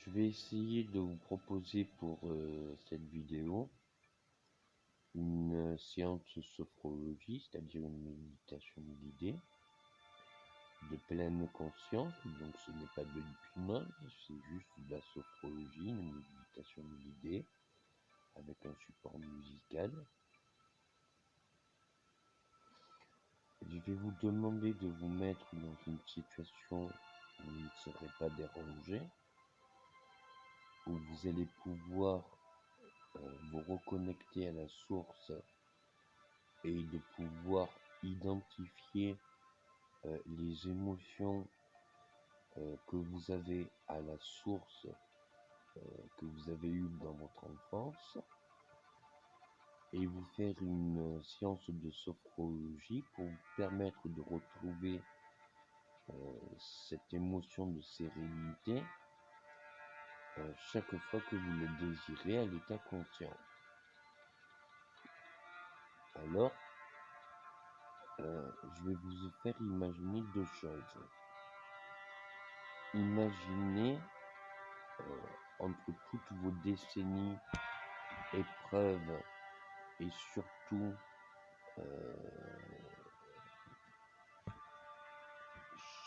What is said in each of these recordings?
Je vais essayer de vous proposer pour cette vidéo une séance de sophrologie, c'est-à-dire une méditation guidée de pleine conscience. Donc ce n'est pas de l'hypnose, c'est juste de la sophrologie, une méditation guidée avec un support musical. Je vais vous demander de vous mettre dans une situation où vous ne serez pas dérangé, où vous allez pouvoir vous reconnecter à la source et de pouvoir identifier les émotions que vous avez à la source que vous avez eues dans votre enfance, et vous faire une séance de sophrologie pour vous permettre de retrouver cette émotion de sérénité chaque fois que vous le désirez à l'état conscient. Alors, je vais vous faire imaginer deux choses. Imaginez entre toutes vos décennies, épreuves et surtout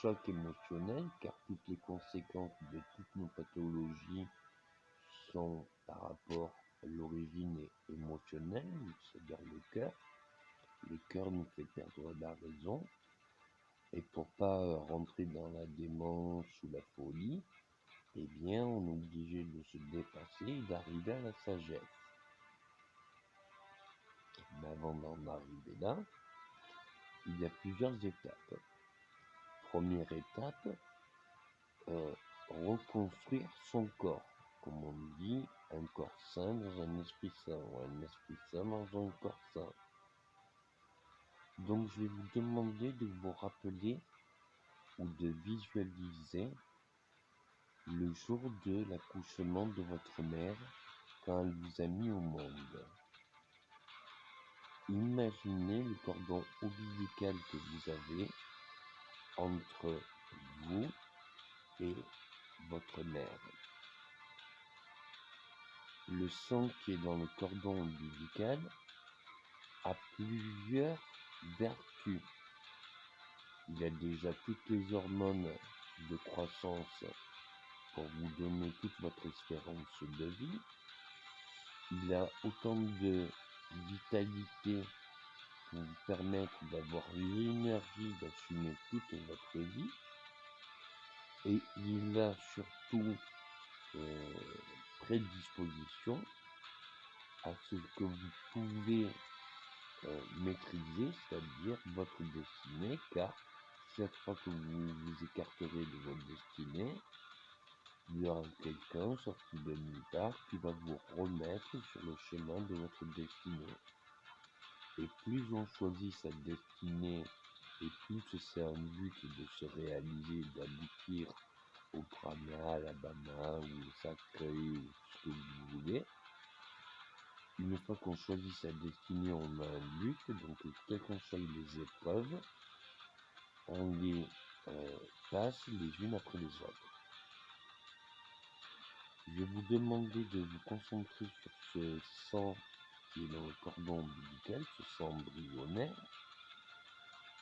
choc émotionnel, car toutes les conséquences de toutes nos pathologies sont par rapport à l'origine émotionnelle, c'est-à-dire le cœur. Le cœur nous fait perdre la raison, et pour pas rentrer dans la démence ou la folie, eh bien on est obligé de se dépasser et d'arriver à la sagesse. Mais avant d'en arriver là, il y a plusieurs étapes. Première étape, reconstruire son corps. Comme on dit, un corps sain dans un esprit sain, ou un esprit sain dans un corps sain. Donc je vais vous demander de vous rappeler ou de visualiser le jour de l'accouchement de votre mère quand elle vous a mis au monde. Imaginez le cordon ombilical que vous avez entre vous et votre mère. Le sang qui est dans le cordon ombilical a plusieurs vertus. Il a déjà toutes les hormones de croissance pour vous donner toute votre espérance de vie. Il a autant de vitalité pour vous permettre d'avoir l'énergie d'assumer toute votre vie. Et il a surtout prédisposition à ce que vous pouvez maîtriser, c'est-à-dire votre destinée, car chaque fois que vous vous écarterez de votre destinée, il y aura quelqu'un sorti de nulle part qui va vous remettre sur le chemin de votre destinée. Et plus on choisit sa destinée, et plus c'est un but de se réaliser, d'aboutir au Prana, à la Bama, ou au Sacré, ou ce que vous voulez. Une fois qu'on choisit sa destinée, on a un but, donc quelles qu'en soient les épreuves, on les passe les unes après les autres. Je vais vous demander de vous concentrer sur ce sang qui est dans le cordon ombilical, ce sang embryonnaire,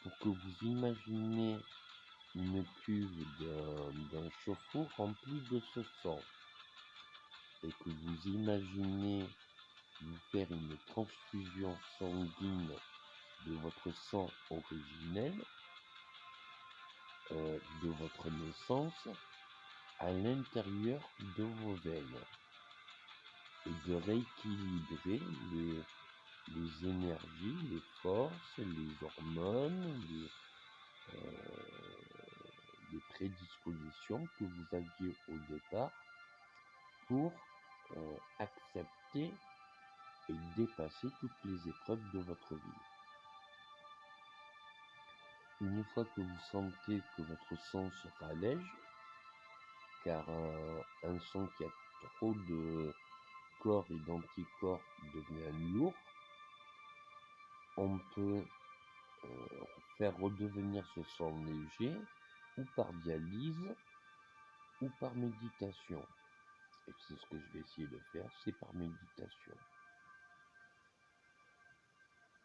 pour que vous imaginez une cuve d'un chauffe-eau remplie de ce sang, et que vous imaginez vous faire une transfusion sanguine de votre sang originel, de votre naissance, à l'intérieur de vos veines, et de rééquilibrer les énergies, les forces, les hormones, les prédispositions que vous aviez au départ pour accepter et dépasser toutes les épreuves de votre vie. Une fois que vous sentez que votre sang se rallège, car un sang qui a trop de corps et d'anticorps devient lourd, on peut faire redevenir ce sang léger, ou par dialyse, ou par méditation. et c'est ce que je vais essayer de faire, c'est par méditation.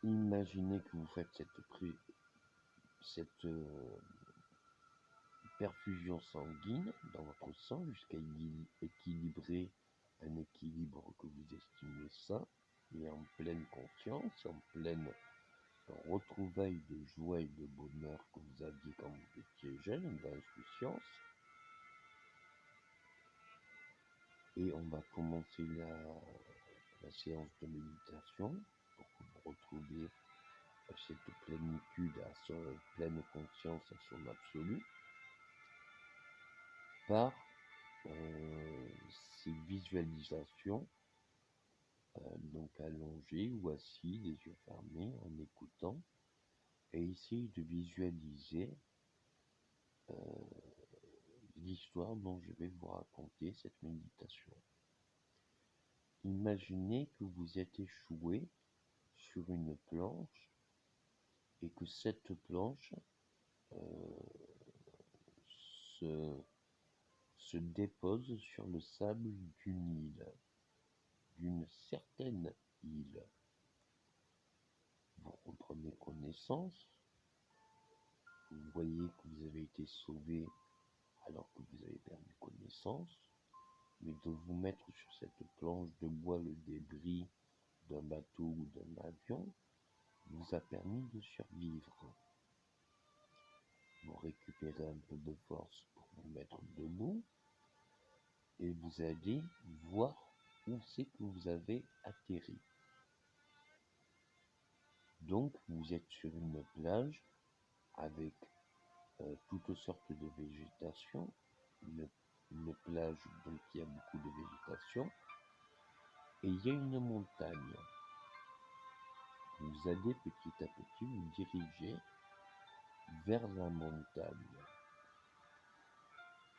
Imaginez que vous faites cette perfusion sanguine dans votre sang jusqu'à équilibrer un équilibre que vous estimez sain et en pleine conscience, en pleine retrouvaille de joie et de bonheur que vous aviez quand vous étiez jeune, d'insouciance. Et on va commencer la séance de méditation pour que vous retrouviez cette plénitude, à son pleine conscience, à son absolu, par ces visualisations, donc allongés ou assis, les yeux fermés, en écoutant, et essayez de visualiser l'histoire dont je vais vous raconter cette méditation. Imaginez que vous êtes échoué sur une planche et que cette planche se dépose sur le sable d'une certaine île. Vous reprenez connaissance, vous voyez que vous avez été sauvé alors que vous avez perdu connaissance, mais de vous mettre sur cette planche de bois, le débris d'un bateau ou d'un avion, vous a permis de survivre. Vous récupérez un peu de force pour vous mettre debout et vous allez voir où c'est que vous avez atterri. Donc vous êtes sur une plage avec toutes sortes de végétation, une plage donc il y a beaucoup de végétation, et il y a une montagne. Vous allez petit à petit vous diriger vers la montagne.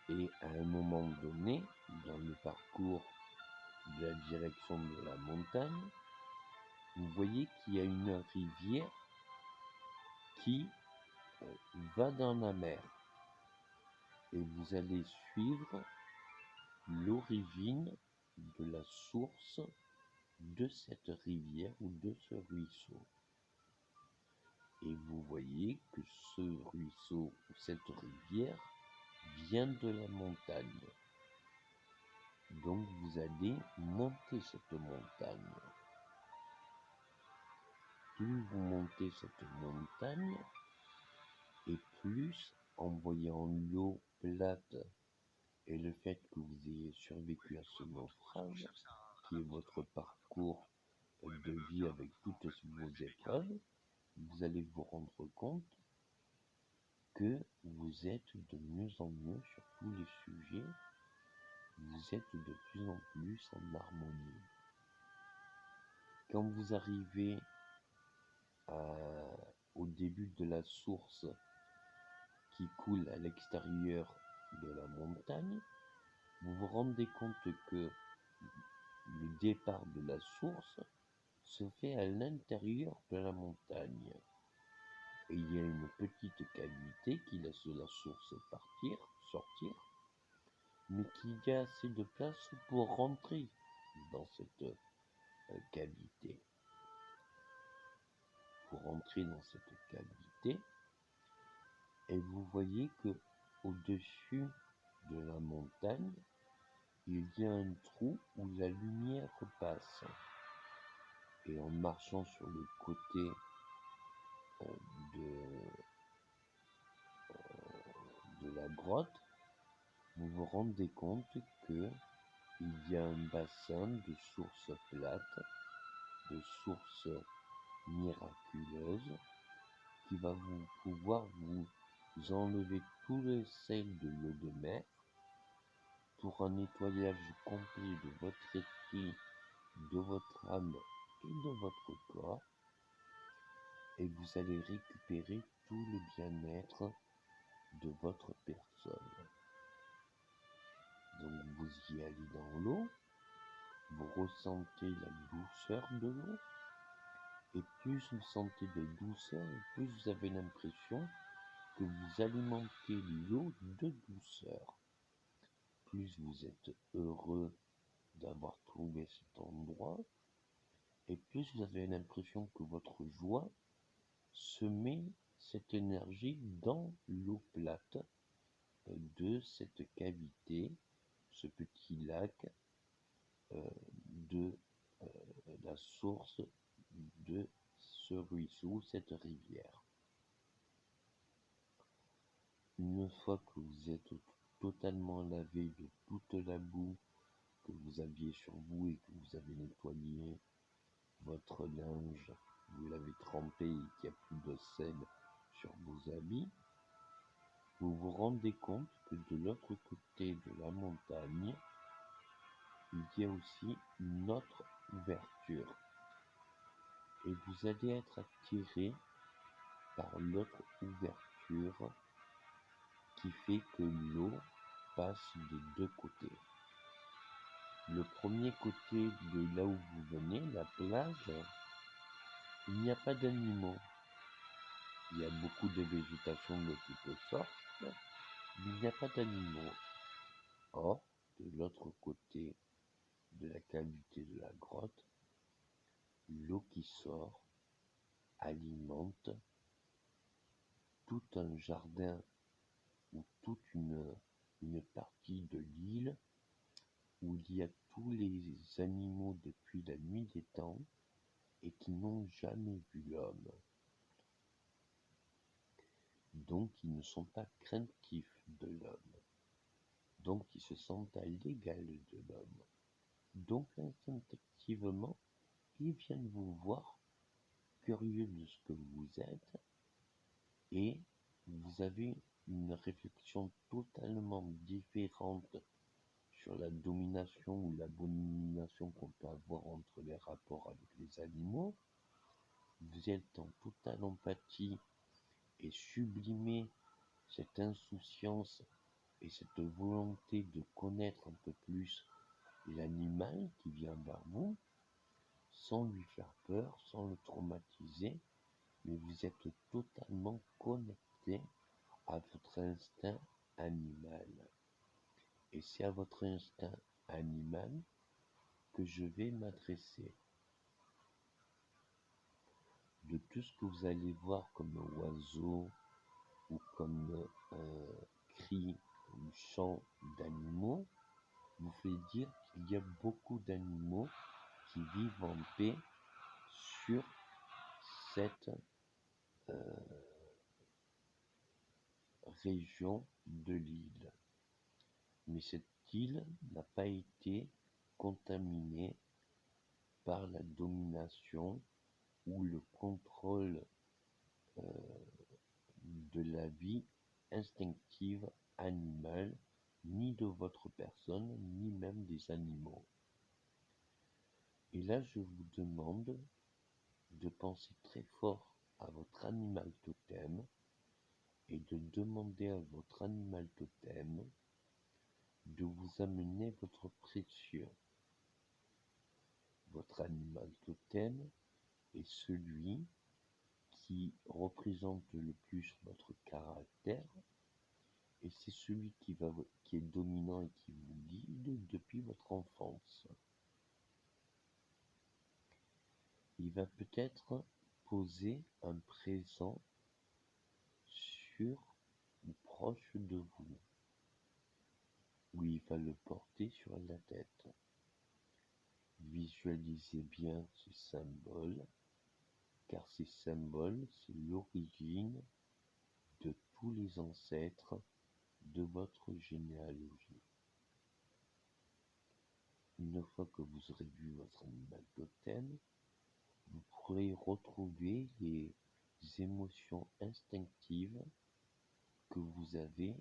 Et à un moment donné, dans le parcours de la direction de la montagne, vous voyez qu'il y a une rivière qui va dans la mer. Et vous allez suivre l'origine de la source de cette rivière ou de ce ruisseau. Et vous voyez que ce ruisseau ou cette rivière vient de la montagne. Donc vous allez monter cette montagne. Plus vous montez cette montagne, et plus en voyant l'eau plate et le fait que vous ayez survécu à ce naufrage, qui est votre parcours de vie avec toutes vos épreuves, vous allez vous rendre compte que vous êtes de mieux en mieux sur tous les sujets, vous êtes de plus en plus en harmonie. Quand vous arrivez au début de la source qui coule à l'extérieur de la montagne, vous vous rendez compte que le départ de la source se fait à l'intérieur de la montagne. Et il y a une petite cavité qui laisse la source sortir, mais qu'il y a assez de place pour rentrer dans cette cavité. Vous rentrez dans cette cavité et vous voyez que au-dessus de la montagne, il y a un trou où la lumière passe. Et en marchant sur le côté de la grotte, vous vous rendez compte que il y a un bassin de sources plates, de sources miraculeuses, qui va pouvoir vous enlever tout le sel de l'eau de mer pour un nettoyage complet de votre esprit, de votre âme et de votre corps, et vous allez récupérer tout le bien-être de votre personne. Donc vous y allez dans l'eau, vous ressentez la douceur de l'eau, et plus vous sentez de douceur, et plus vous avez l'impression que vous alimentez l'eau de douceur. Plus vous êtes heureux d'avoir trouvé cet endroit, et plus vous avez l'impression que votre joie se met cette énergie dans l'eau plate de cette cavité, ce petit lac, de la source de ce ruisseau, cette rivière. Une fois que vous êtes totalement lavé de toute la boue que vous aviez sur vous et que vous avez nettoyé votre linge, vous l'avez trempé et qu'il n'y a plus de sel sur vos habits, vous vous rendez compte que de l'autre côté de la montagne, il y a aussi une autre ouverture. Et vous allez être attiré par l'autre ouverture qui fait que l'eau passe des deux côtés. Le premier côté de là où vous venez, la plage, il n'y a pas d'animaux. Il y a beaucoup de végétation de toutes sortes, mais il n'y a pas d'animaux. Or, de l'autre côté de la cavité de la grotte, l'eau qui sort alimente tout un jardin ou toute une partie de l'île où il y a tous les animaux depuis la nuit des temps et qui n'ont jamais vu l'homme. Donc ils ne sont pas craintifs de l'homme. Donc ils se sentent à l'égal de l'homme. Donc instinctivement, ils viennent vous voir, curieux de ce que vous êtes, et vous avez une réflexion totalement différente sur la domination ou l'abomination qu'on peut avoir entre les rapports avec les animaux. Vous êtes en totale empathie et sublimez cette insouciance et cette volonté de connaître un peu plus l'animal qui vient vers vous, sans lui faire peur, sans le traumatiser, mais vous êtes totalement connecté à votre instinct animal. Et c'est à votre instinct animal que je vais m'adresser. De tout ce que vous allez voir comme oiseau ou comme cri ou chant d'animaux, vous fait dire qu'il y a beaucoup d'animaux qui vivent en paix sur cette région de l'île. Mais cette île n'a pas été contaminée par la domination ou le contrôle de la vie instinctive animale, ni de votre personne, ni même des animaux. Et là, je vous demande de penser très fort à votre animal totem et de demander à votre animal totem de vous amener votre précieux. Votre animal totem est celui qui représente le plus votre caractère et c'est celui qui est dominant et qui vous guide depuis votre enfance. Il va peut-être poser un présent sur ou proche de vous, où il va le porter sur la tête. Visualisez bien ce symbole, car ces symboles, c'est l'origine de tous les ancêtres de votre généalogie. Une fois que vous aurez vu votre animal totem, vous pourrez retrouver les émotions instinctives que vous avez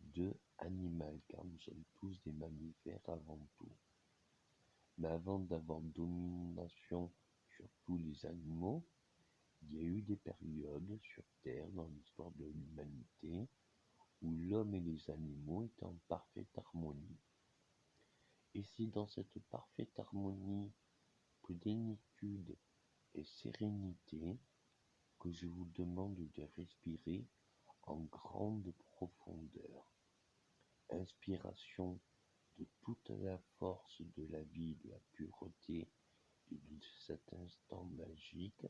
de animal, car nous sommes tous des mammifères avant tout. Mais avant d'avoir domination sur tous les animaux, il y a eu des périodes sur Terre dans l'histoire de l'humanité où l'homme et les animaux étaient en parfaite harmonie. Et c'est dans cette parfaite harmonie, plénitude et sérénité que je vous demande de respirer en grande profondeur. Inspiration de toute la force de la vie, de la pureté et de cet instant magique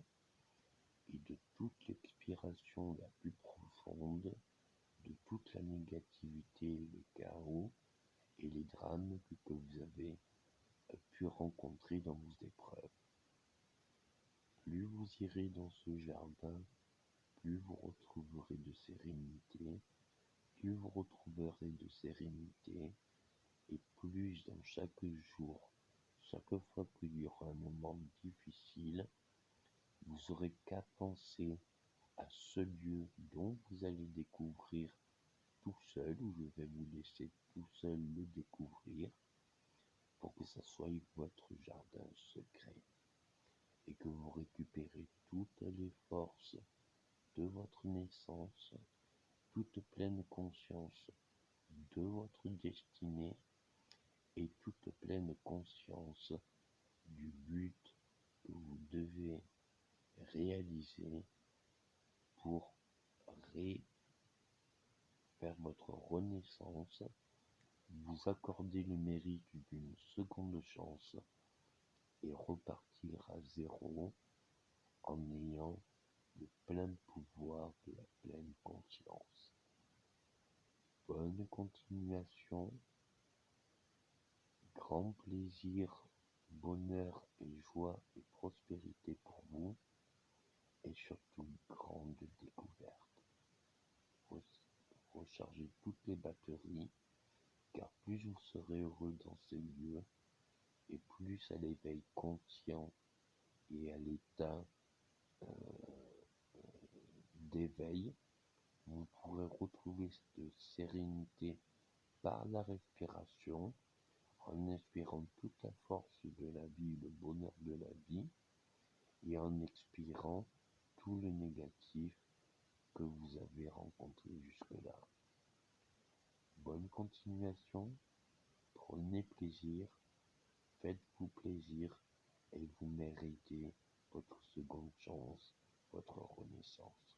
et de toute l'expiration la plus profonde de toute la négativité, le chaos et les drames que vous avez pu rencontrer dans vos épreuves. Plus vous irez dans ce jardin, plus vous retrouverez de sérénité, plus vous retrouverez de sérénité, et plus dans chaque jour, chaque fois qu'il y aura un moment difficile, vous aurez qu'à penser à ce lieu dont vous allez découvrir tout seul, ou je vais vous laisser tout seul le découvrir, pour que ça soit votre jardin secret, et que vous récupérez toutes les forces de votre naissance, toute pleine conscience de votre destinée, et toute pleine conscience du but que vous devez réaliser pour faire votre renaissance, vous accorder le mérite d'une seconde chance et repartir à zéro en ayant le plein pouvoir de la pleine conscience. Bonne continuation, grand plaisir, bonheur et joie et prospérité pour vous, et surtout grande découverte. Rechargez toutes les batteries, car plus vous serez heureux dans ces lieux, et plus à l'éveil conscient et à l'état d'éveil, vous pourrez retrouver cette sérénité par la respiration, en inspirant toute la force de la vie, le bonheur de la vie, et en expirant tout le négatif que vous avez rencontré jusque-là. Bonne continuation, prenez plaisir, faites-vous plaisir, et vous méritez votre seconde chance, votre renaissance.